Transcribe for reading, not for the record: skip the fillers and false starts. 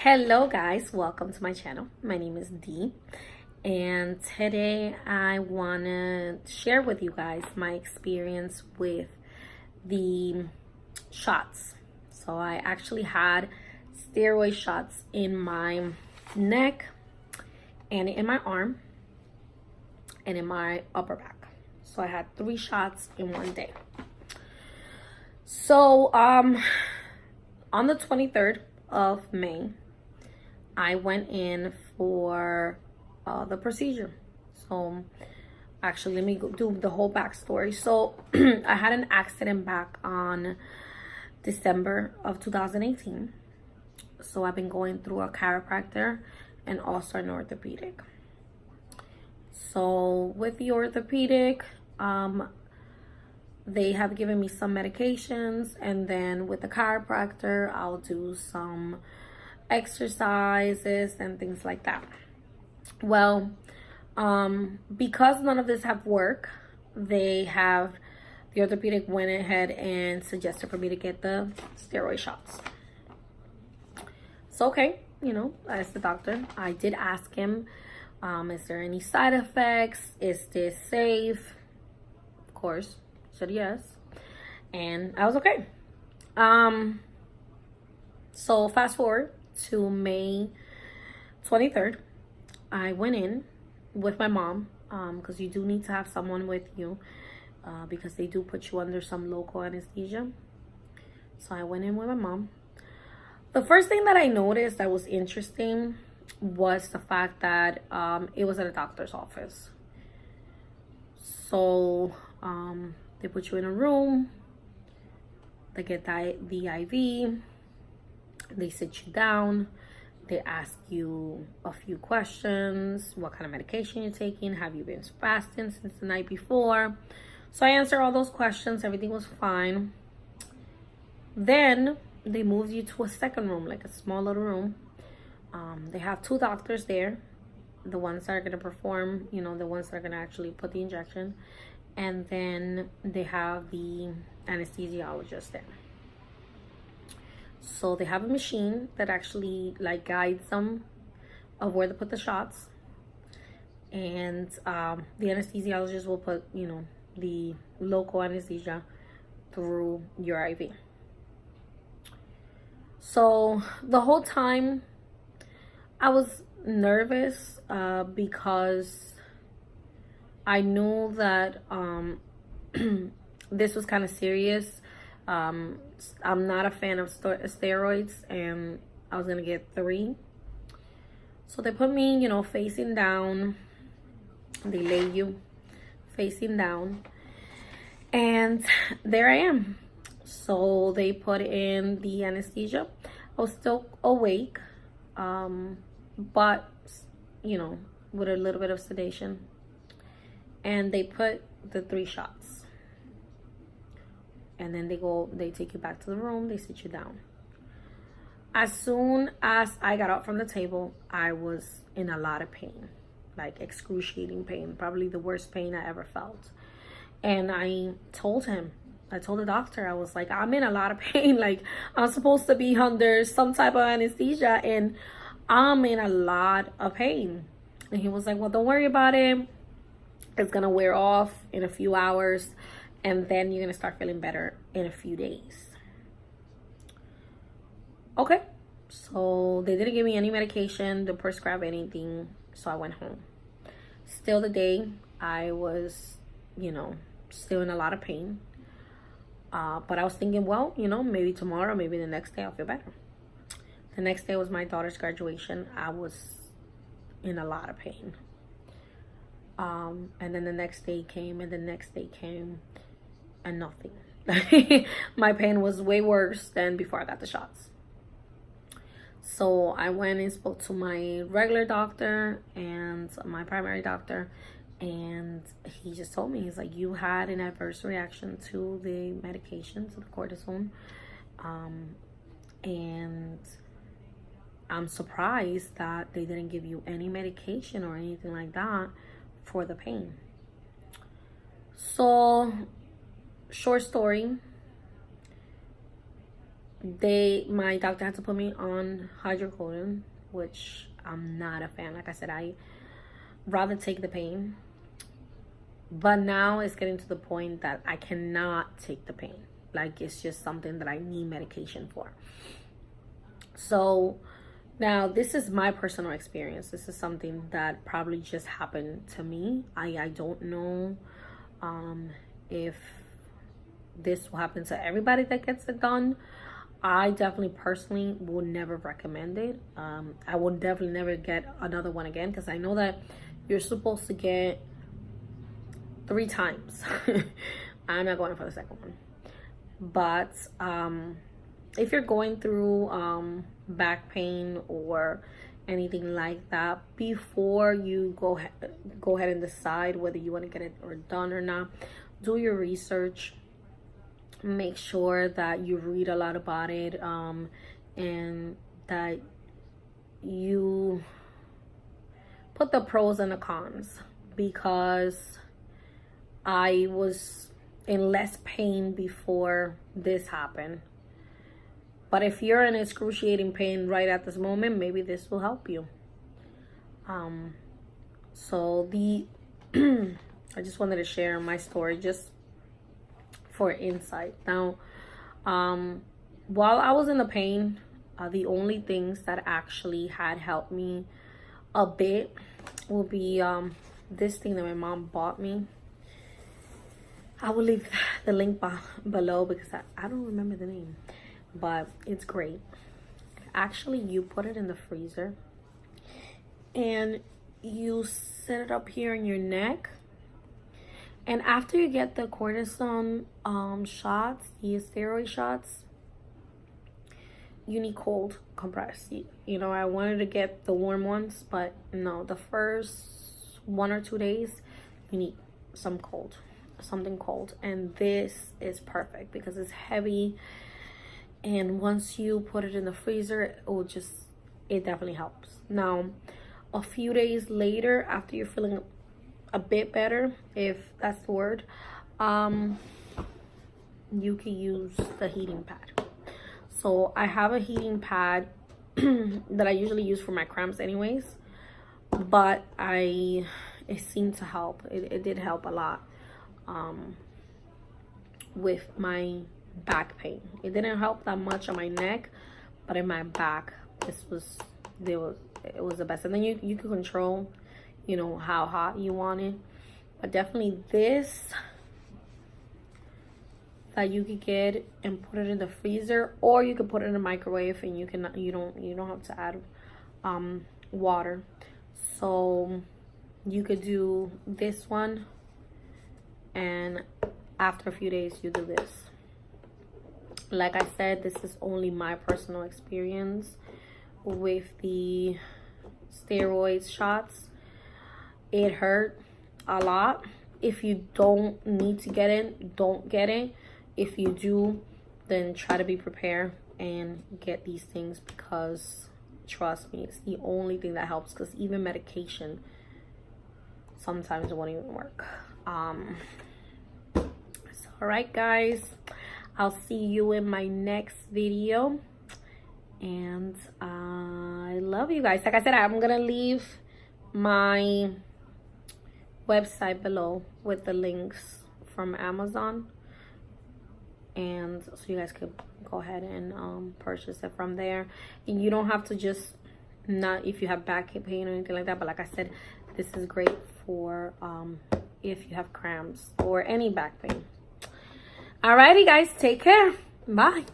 Hello guys, welcome to my channel. My name is Dee, and today I want to share with you guys my experience with the shots. So I actually had steroid shots in my neck and in my arm and in my upper back. So I had 3 shots in one day. So on the 23rd of May, I went in for the procedure. So actually, let me do the whole backstory. So I had an accident back on December of 2018. So I've been going through a chiropractor and also an orthopedic. So with the orthopedic, they have given me some medications, and then with the chiropractor, I'll do some exercises and things like that. Well, because none of this have worked, the orthopedic went ahead and suggested for me to get the steroid shots. So okay, I asked the doctor. I did ask him, is there any side effects? Is this safe? Of course, he said yes, and I was okay. So fast forward to May 23rd, I went in with my mom, because you do need to have someone with you, because they do put you under some local anesthesia. So I went in with my mom. The first thing that I noticed that was interesting was the fact that it was at a doctor's office. So they put you in a room, they get the IV, they sit you down, they ask you a few questions. What kind of medication you're taking? Have you been fasting since the night before? So I answered all those questions. Everything was fine. Then they moved you to a second room, like a small little room. They have 2 doctors there, the ones that are going to perform, the ones that are going to actually put the injection. And then they have the anesthesiologist there. So they have a machine that actually guides them of where to put the shots. And the anesthesiologist will put, the local anesthesia through your IV. So the whole time I was nervous because I knew that this was kind of serious. I'm not a fan of steroids, and I was gonna get 3. So they put me, facing down. They lay you facing down, and there I am. So they put in the anesthesia. I was still awake, but with a little bit of sedation. And they put the 3 shots. And then they take you back to the room, they sit you down. As soon as I got up from the table, I was in a lot of pain, like excruciating pain, probably the worst pain I ever felt. And I told the doctor, I was like, I'm in a lot of pain. Like, I'm supposed to be under some type of anesthesia, and I'm in a lot of pain. And he was like, well, don't worry about it. It's gonna wear off in a few hours, and then you're gonna start feeling better in a few days. Okay, so they didn't give me any medication, didn't prescribe anything, so I went home. Still the day, I was, still in a lot of pain. But I was thinking, well, maybe tomorrow, maybe the next day I'll feel better. The next day was my daughter's graduation. I was in a lot of pain. And then the next day came, and the next day came, and nothing. My pain was way worse than before I got the shots. So I went and spoke to my regular doctor and my primary doctor, and he just told me, he's like, you had an adverse reaction to the medication, to the cortisone, and I'm surprised that they didn't give you any medication or anything like that for the pain. So short story, my doctor had to put me on hydrocodone, which I'm not a fan. Like I said, I rather take the pain, but now it's getting to the point that I cannot take the pain. Like, it's just something that I need medication for. So now this is my personal experience. This is something that probably just happened to me. I don't know if this will happen to everybody that gets it done. I definitely personally would never recommend it. I will definitely never get another one again, because I know that you're supposed to get 3 times. I'm not going for the second one. But if you're going through back pain or anything like that, before you go ahead and decide whether you want to get it or done or not, do your research. Make sure that you read a lot about it, and that you put the pros and the cons, because I was in less pain before this happened. But if you're in excruciating pain right at this moment, maybe this will help you. So I just wanted to share my story just for insight. Now, while I was in the pain, the only things that actually had helped me a bit will be this thing that my mom bought me. I will leave the link below, because I don't remember the name, but it's great. Actually, you put it in the freezer and you set it up here in your neck. And after you get the cortisone shots, the steroid shots, you need cold compress. You know, I wanted to get the warm ones, but no, the first 1 or 2 days, you need something cold. And this is perfect because it's heavy. And once you put it in the freezer, it definitely helps. Now, a few days later, after you're feeling a bit better, if that's the word, you can use the heating pad. So I have a heating pad that I usually use for my cramps anyways, but it seemed to help. It did help a lot with my back pain. It didn't help that much on my neck, but in my back, it was the best. And then you can control, you know, how hot you want it. But definitely this that you could get and put it in the freezer, or you could put it in the microwave, and you don't have to add water. So you could do this one, and after a few days you do this. Like I said, this is only my personal experience with the steroid shots. It hurt a lot. If you don't need to get it, don't get it. If you do, then try to be prepared and get these things, because trust me, it's the only thing that helps, because even medication sometimes won't even work. So all right, guys, I'll see you in my next video, and I love you guys. Like I said, I'm gonna leave my website below with the links from Amazon, and so you guys could go ahead and purchase it from there. And you don't have to just, not if you have back pain or anything like that, but like I said, this is great for if you have cramps or any back pain. Alrighty, guys, take care. Bye.